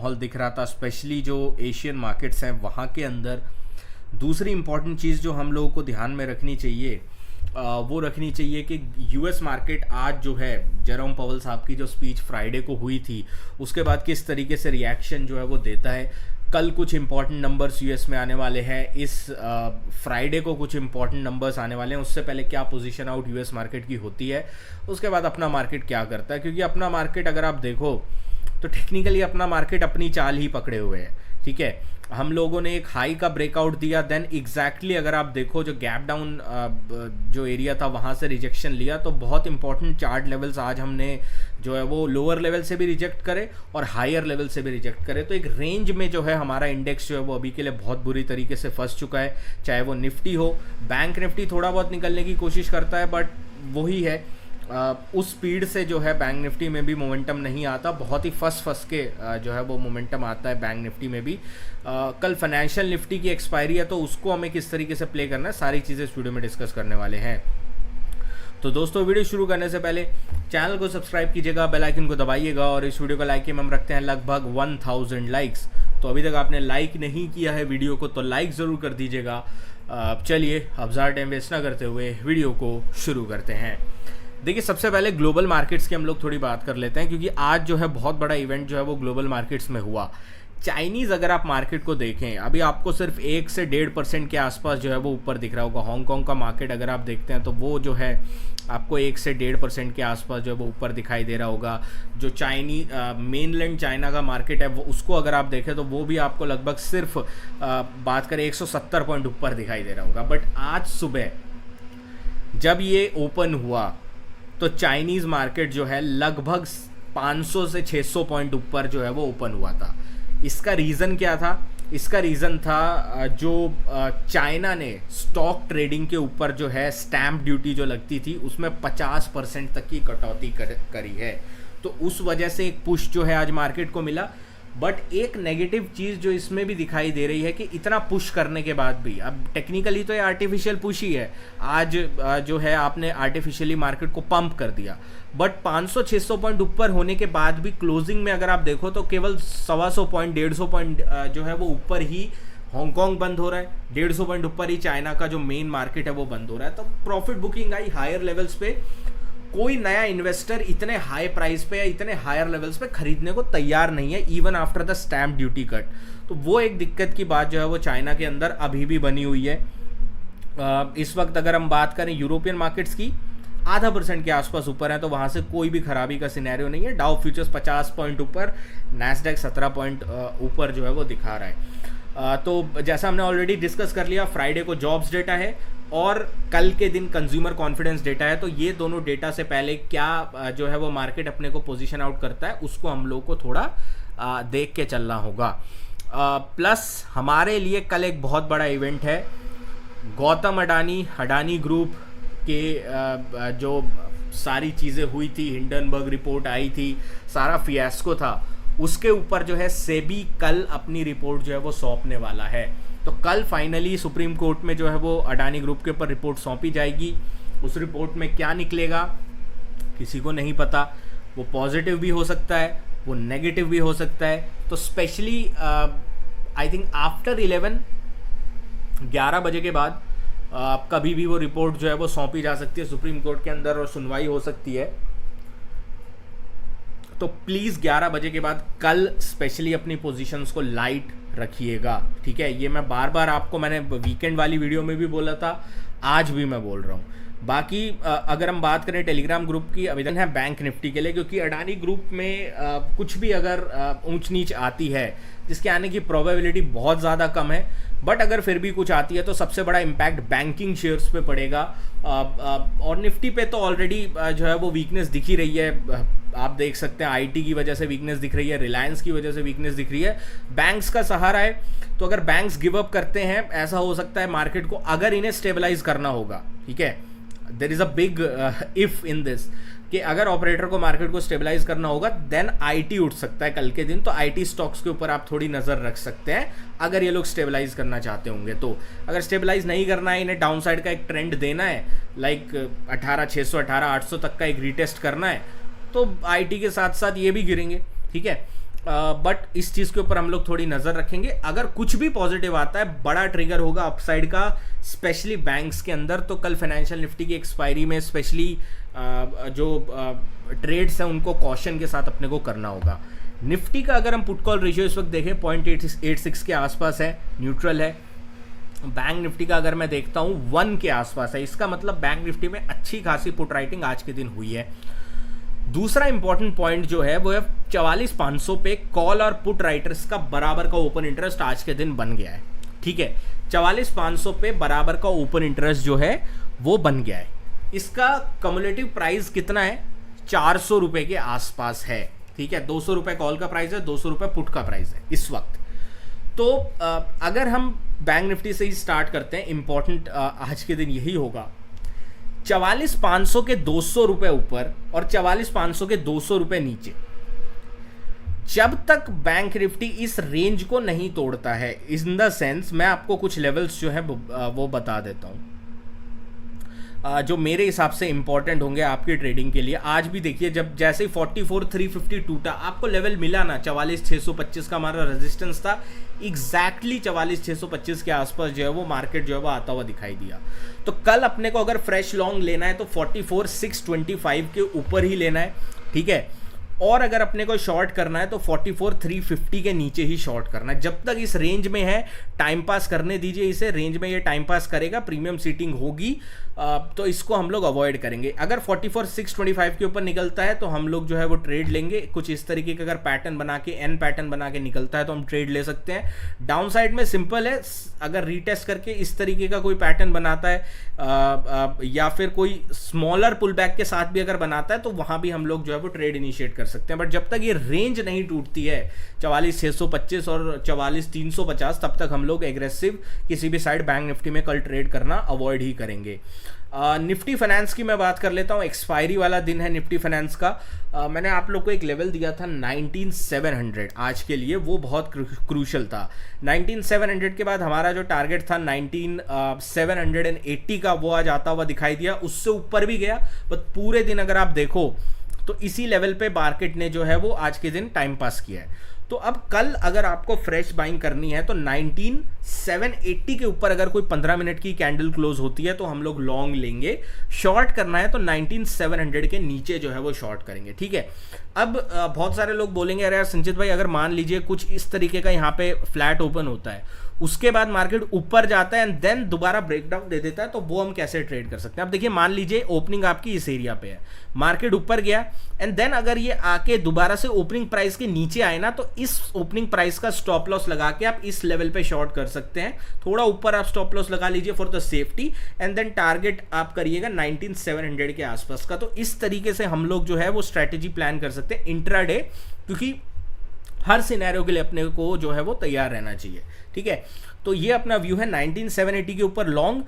माहौल दिख रहा था, स्पेशली जो एशियन मार्केट्स हैं वहाँ के अंदर। दूसरी इम्पॉर्टेंट चीज़ जो हम लोगों को ध्यान में रखनी चाहिए वो रखनी चाहिए कि यूएस मार्केट आज जो है, जेरोम पॉवेल साहब की जो स्पीच फ्राइडे को हुई थी उसके बाद किस तरीके से रिएक्शन जो है वो देता है। कल कुछ इंपॉर्टेंट नंबर्स यूएस में आने वाले हैं, इस फ्राइडे को कुछ इंपॉर्टेंट नंबर्स आने वाले हैं। उससे पहले क्या पोजीशन आउट यूएस मार्केट की होती है, उसके बाद अपना मार्केट क्या करता है। क्योंकि अपना मार्केट अगर आप देखो तो टेक्निकली अपना मार्केट अपनी चाल ही पकड़े हुए है, ठीक है। हम लोगों ने एक हाई का ब्रेकआउट दिया, देन एग्जैक्टली अगर आप देखो जो गैप डाउन जो एरिया था वहाँ से रिजेक्शन लिया। तो बहुत इंपॉर्टेंट चार्ट लेवल्स आज हमने जो है वो लोअर लेवल से भी रिजेक्ट करे और हायर लेवल से भी रिजेक्ट करे। तो एक रेंज में जो है हमारा इंडेक्स जो है वो अभी के लिए बहुत बुरी तरीके से फंस चुका है, चाहे वो निफ्टी हो। बैंक निफ्टी थोड़ा बहुत निकलने की कोशिश करता है, बट वही है उस स्पीड से जो है बैंक निफ्टी में भी मोमेंटम नहीं आता, बहुत ही फंस के जो है वो मोमेंटम आता है बैंक निफ्टी में भी। कल फाइनेंशियल निफ्टी की एक्सपायरी है, तो उसको हमें किस तरीके से प्ले करना है, सारी चीज़ें इस वीडियो में डिस्कस करने वाले हैं। तो दोस्तों वीडियो शुरू करने से पहले चैनल को सब्सक्राइब कीजिएगा, बेल आइकन को दबाइएगा और इस वीडियो का लाइक हम रखते हैं लगभग 1000 लाइक्स। तो अभी तक आपने लाइक नहीं किया है वीडियो को तो लाइक ज़रूर कर दीजिएगा। चलिए अब ज़्यादा टाइम वेस्ट ना करते हुए वीडियो को शुरू करते हैं। देखिए सबसे पहले ग्लोबल मार्केट्स की हम लोग थोड़ी बात कर लेते हैं, क्योंकि आज जो है बहुत बड़ा इवेंट जो है वो ग्लोबल मार्केट्स में हुआ। चाइनीज़ अगर आप मार्केट को देखें अभी आपको सिर्फ 1 से 1.5% के आसपास जो है वो ऊपर दिख रहा होगा। हांगकांग का मार्केट अगर आप देखते हैं तो वो जो है आपको 1 से 1.5% के आसपास जो है वो ऊपर दिखाई दे रहा होगा। जो मेनलैंड चाइना का मार्केट है वो उसको अगर आप देखें तो वो भी आपको लगभग सिर्फ बात करें 170 पॉइंट ऊपर दिखाई दे रहा होगा। बट आज सुबह जब ये ओपन हुआ तो चाइनीज़ मार्केट जो है लगभग 500 से 600 पॉइंट ऊपर जो है वो ओपन हुआ था। इसका रीज़न क्या था? इसका रीज़न था जो चाइना ने स्टॉक ट्रेडिंग के ऊपर जो है स्टैम्प ड्यूटी जो लगती थी उसमें 50% तक की कटौती करी है। तो उस वजह से एक पुश जो है आज मार्केट को मिला। बट एक नेगेटिव चीज़ जो इसमें भी दिखाई दे रही है कि इतना पुश करने के बाद भी, अब टेक्निकली तो ये आर्टिफिशियल पुश ही है, आज जो है आपने आर्टिफिशियली मार्केट को पंप कर दिया। बट 500-600 पॉइंट ऊपर होने के बाद भी क्लोजिंग में अगर आप देखो तो केवल 125 पॉइंट 150 पॉइंट जो है वो ऊपर ही हांगकांग बंद हो रहा है, 150 पॉइंट ऊपर ही चाइना का जो मेन मार्केट है वो बंद हो रहा है। तो profit booking I hire levels पे। कोई नया इन्वेस्टर इतने हाई प्राइस पे या इतने हायर लेवल्स पे खरीदने को तैयार नहीं है, even after the stamp duty cut. तो वो एक दिक्कत की बात जो है वो चाइना के अंदर अभी भी बनी हुई है। इस वक्त अगर हम बात करें यूरोपियन मार्केट्स की, 0.5% के आसपास ऊपर है, तो वहाँ से कोई भी खराबी का सिनेरियो नहीं है। डाउ फ्यूचर्स 50 पॉइंट ऊपर, नैस्डैक 17 पॉइंट ऊपर जो है वो दिखा रहा है। तो जैसा हमने ऑलरेडी डिस्कस कर लिया, फ्राइडे को जॉब्स डेटा है और कल के दिन कंज्यूमर कॉन्फिडेंस डेटा है। तो ये दोनों डेटा से पहले क्या जो है वो मार्केट अपने को पोजीशन आउट करता है उसको हम लोग को थोड़ा देख के चलना होगा। प्लस हमारे लिए कल एक बहुत बड़ा इवेंट है। गौतम अडानी ग्रुप के जो सारी चीज़ें हुई थी, हिंडनबर्ग रिपोर्ट आई थी, सारा फियास्को था, उसके ऊपर जो है सेबी कल अपनी रिपोर्ट जो है वो सौंपने वाला है। तो कल फाइनली सुप्रीम कोर्ट में जो है वो अडानी ग्रुप के ऊपर रिपोर्ट सौंपी जाएगी। उस रिपोर्ट में क्या निकलेगा किसी को नहीं पता। वो पॉजिटिव भी हो सकता है, वो नेगेटिव भी हो सकता है। तो स्पेशली आई थिंक आफ्टर 11 बजे के बाद कभी भी वो रिपोर्ट जो है वो सौंपी जा सकती है सुप्रीम कोर्ट के अंदर और सुनवाई हो सकती है। तो प्लीज़ 11 बजे के बाद कल स्पेशली अपनी पोजीशंस को लाइट रखिएगा, ठीक है। ये मैं बार बार आपको, मैंने वीकेंड वाली वीडियो में भी बोला था, आज भी मैं बोल रहा हूँ। बाकी अगर हम बात करें टेलीग्राम ग्रुप की, आवेदन है बैंक निफ्टी के लिए, क्योंकि अडानी ग्रुप में कुछ भी अगर ऊंच नीच आती है जिसके आने की प्रोबेबिलिटी बहुत ज़्यादा कम है, बट अगर फिर भी कुछ आती है तो सबसे बड़ा इम्पैक्ट बैंकिंग शेयर्स पे पड़ेगा। और निफ्टी पे तो ऑलरेडी जो है वो वीकनेस दिख ही रही है। आप देख सकते हैं आईटी की वजह से वीकनेस दिख रही है, रिलायंस की वजह से वीकनेस दिख रही है। बैंक्स का सहारा है, तो अगर बैंक्स गिव अप करते हैं, ऐसा हो सकता है मार्केट को, अगर इन्हें स्टेबलाइज करना होगा, ठीक है, there is a big if in this, कि अगर ऑपरेटर को मार्केट को स्टेबलाइज करना होगा देन आईटी उठ सकता है कल के दिन। तो आईटी स्टॉक्स के ऊपर आप थोड़ी नज़र रख सकते हैं अगर ये लोग स्टेबलाइज करना चाहते होंगे। तो अगर स्टेबलाइज नहीं करना है, इन्हें डाउनसाइड का एक ट्रेंड देना है, लाइक 18,600 18,800 तक का एक रीटेस्ट करना है, तो आईटी के साथ साथ ये भी गिरेंगे, ठीक है। बट इस चीज़ के ऊपर हम लोग थोड़ी नज़र रखेंगे। अगर कुछ भी पॉजिटिव आता है, बड़ा ट्रिगर होगा अपसाइड का, स्पेशली बैंक्स के अंदर, तो कल फाइनेंशियल निफ्टी की एक्सपायरी में स्पेशली जो ट्रेड्स हैं उनको कॉशन के साथ अपने को करना होगा। निफ्टी का अगर हम पुट कॉल रेशियो इस वक्त देखें 0.86 के आसपास है, न्यूट्रल है। बैंक निफ्टी का अगर मैं देखता हूँ 1 के आसपास है, इसका मतलब बैंक निफ्टी में अच्छी खासी पुट राइटिंग आज के दिन हुई है। दूसरा इंपॉर्टेंट पॉइंट जो है वो है 44,500 पे कॉल और पुट राइटर्स का बराबर का ओपन इंटरेस्ट आज के दिन बन गया है। ठीक है, 44,500 पे बराबर का ओपन इंटरेस्ट जो है वो बन गया है। इसका कम्युलेटिव प्राइस कितना है? 400 रुपए के आसपास है। ठीक है, 200 रुपए कॉल का प्राइस है, 200 रुपए पुट का प्राइस है इस वक्त। तो अगर हम बैंक निफ्टी से ही स्टार्ट करते हैं, इंपॉर्टेंट आज के दिन यही होगा। 44,500 के 200 रुपए ऊपर और 44,500 के 200 रुपए नीचे, जब तक बैंक निफ्टी इस रेंज को नहीं तोड़ता है, इन द सेंस मैं आपको कुछ लेवल्स जो है वो बता देता हूं जो मेरे हिसाब से इंपॉर्टेंट होंगे आपकी ट्रेडिंग के लिए। आज भी देखिए, जब जैसे ही 44,350 टूटा, आपको लेवल मिला ना 44,625 का हमारा रेजिस्टेंस था, एग्जैक्टली 44,625 के आसपास जो है वो मार्केट जो है वो आता हुआ दिखाई दिया। तो कल अपने को अगर फ्रेश लॉन्ग लेना है तो 44,625 के ऊपर ही लेना है। ठीक है, और अगर अपने को शॉर्ट करना है तो 44,350 के नीचे ही शॉर्ट करना है। जब तक इस रेंज में है, टाइम पास करने दीजिए इसे, रेंज में ये टाइम पास करेगा, प्रीमियम सीटिंग होगी, तो इसको हम लोग अवॉइड करेंगे। अगर 44,625 के ऊपर निकलता है तो हम लोग जो है वो ट्रेड लेंगे। कुछ इस तरीके का अगर पैटर्न बना के, एन पैटर्न बना के निकलता है तो हम ट्रेड ले सकते हैं। डाउन साइड में सिंपल है, अगर रीटेस्ट करके इस तरीके का कोई पैटर्न बनाता है या फिर कोई स्मॉलर पुल बैक के साथ भी अगर बनाता है तो वहां भी हम लोग जो है वो ट्रेड इनिशिएट कर सकते हैं। बट जब तक ये रेंज नहीं टूटती है 44,625 और 44,350, तब तक हम लोग एग्रेसिव किसी भी साइड बैंक निफ्टी में कल ट्रेड करना अवॉइड ही करेंगे। निफ्टी फाइनेंस की मैं बात कर लेता हूँ। एक्सपायरी वाला दिन है निफ्टी फाइनेंस का। मैंने आप लोग को एक लेवल दिया था 19,700 आज के लिए, वो बहुत क्रूशल था। 19,700 के बाद हमारा जो टारगेट था 19,780 का, वो आज आता हुआ दिखाई दिया। उससे ऊपर भी गया, बट पूरे दिन अगर आप देखो तो इसी लेवल पे मार्केट ने जो है वो आज के दिन टाइम पास किया है। तो अब कल अगर आपको फ्रेश बाइंग करनी है तो 19,780 के ऊपर अगर कोई 15 मिनट की कैंडल क्लोज होती है तो हम लोग लॉन्ग लेंगे। शॉर्ट करना है तो 19,700 के नीचे जो है वो शॉर्ट करेंगे। ठीक है, अब बहुत सारे लोग बोलेंगे अरे यार संचित भाई, अगर मान लीजिए कुछ इस तरीके का यहाँ पे फ्लैट ओपन होता है, उसके बाद मार्केट ऊपर जाता है एंड देन दोबारा ब्रेकडाउन दे देता है, तो वो हम कैसे ट्रेड कर सकते हैं? अब देखिए, मान लीजिए ओपनिंग आपकी इस एरिया पे है, मार्केट ऊपर गया एंड देन अगर ये आके दोबारा से ओपनिंग प्राइस के नीचे आए ना, तो इस ओपनिंग प्राइस का स्टॉप लॉस लगा के आप इस लेवल पे शॉर्ट कर सकते हैं। थोड़ा ऊपर आप स्टॉप लॉस लगा लीजिए for the safety, and then target आप करिएगा 19,700 के आसपास का। तो इस तरीके से हम लोग जो है वो स्ट्रेटेजी प्लान कर सकते हैं इंट्राडे, क्योंकि हर सिनेरियो के लिए अपने को जो है वो तैयार रहना चाहिए। ठीक है, तो ये अपना व्यू है 19,780 के ऊपर लॉन्ग।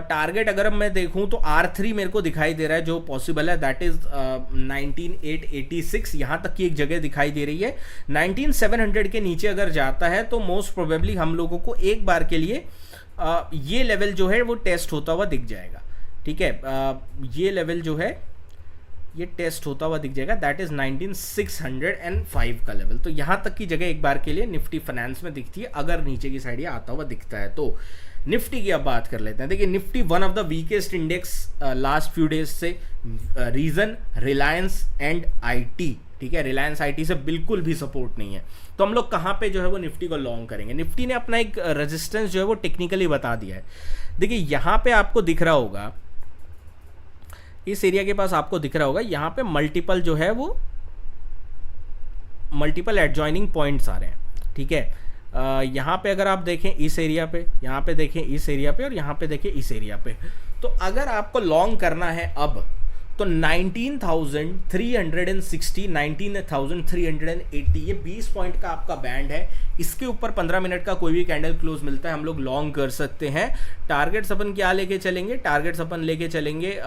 टारगेट अगर मैं देखूं तो R3 मेरे को दिखाई दे रहा है जो पॉसिबल है, दैट इज 19,886, यहां तक की एक जगह दिखाई दे रही है। 19,700 के नीचे अगर जाता है तो मोस्ट प्रोबेबली हम लोगों को एक बार के लिए ये लेवल जो है वो टेस्ट होता हुआ दिख जाएगा। ठीक है, ये लेवल जो है ये टेस्ट होता हुआ दिख जाएगा, दैट इज 19,605 का लेवल। तो यहां तक की जगह एक बार के लिए निफ्टी फाइनेंस में दिखती है, अगर नीचे की साइड ये आता हुआ दिखता है तो। निफ्टी की अब बात कर लेते हैं। देखिए, Nifty one of the weakest index last few days से। Reason Reliance and IT. ठीक है, रिलायंस आईटी से बिल्कुल भी सपोर्ट नहीं है, तो हम लोग कहाँ पे जो है वो निफ्टी को लॉन्ग करेंगे? निफ्टी ने अपना एक रेजिस्टेंस जो है वो टेक्निकली बता दिया है। देखिए, यहाँ पे आपको दिख रहा होगा, इस एरिया के पास आपको दिख रहा होगा, यहाँ पे मल्टीपल जो है वो मल्टीपल एडजॉइनिंग पॉइंट्स आ रहे हैं। ठीक है, यहाँ पे अगर आप देखें इस एरिया पे, यहाँ पे देखें इस एरिया पे, और यहाँ पे देखें इस एरिया पे, तो अगर आपको लॉन्ग करना है अब तो 19,360, 19,380, ये 20 पॉइंट का आपका बैंड है। इसके ऊपर 15 मिनट का कोई भी कैंडल क्लोज मिलता है, हम लोग लॉन्ग कर सकते हैं। टारगेट्स अपन क्या लेके चलेंगे? टारगेट्स अपन लेके चलेंगे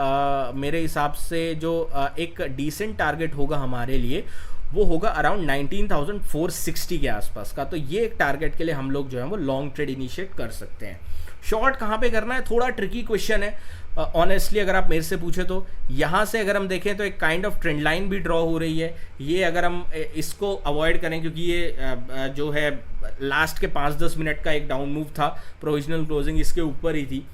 मेरे हिसाब से जो एक डिसेंट टारगेट होगा हमारे लिए, वो होगा अराउंड 19,460 के आसपास का। तो ये एक टारगेट के लिए हम लोग जो है वो लॉन्ग ट्रेड इनिशिएट कर सकते हैं। शॉर्ट कहाँ पे करना है, थोड़ा ट्रिकी क्वेश्चन है ऑनेस्टली अगर आप मेरे से पूछे तो। यहाँ से अगर हम देखें तो एक काइंड ऑफ ट्रेंड लाइन भी ड्रॉ हो रही है, ये अगर हम इसको अवॉइड करें क्योंकि ये जो है लास्ट के 5-10 मिनट का एक डाउन मूव था, प्रोविजनल क्लोजिंग इसके ऊपर ही थी।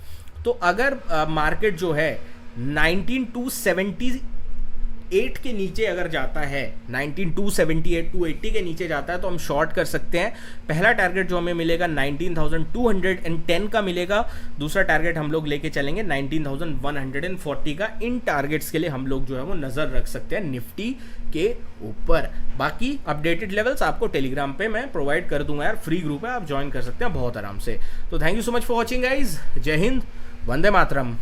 तो अगर मार्केट जो है 19278 के नीचे अगर जाता है, 19278 280 के नीचे जाता है तो हम शॉर्ट कर सकते हैं। पहला टारगेट जो हमें मिलेगा 19210 का मिलेगा, दूसरा टारगेट हम लोग लेके चलेंगे 19140 का। इन टारगेट्स के लिए हम लोग जो है वो नज़र रख सकते हैं निफ्टी के ऊपर। बाकी अपडेटेड लेवल्स आपको टेलीग्राम पे मैं प्रोवाइड कर दूंगा यार, फ्री ग्रुप है, आप ज्वाइन कर सकते हैं बहुत आराम से। तो thank you so much for watching guys, जय हिंद, वंदे मातरम।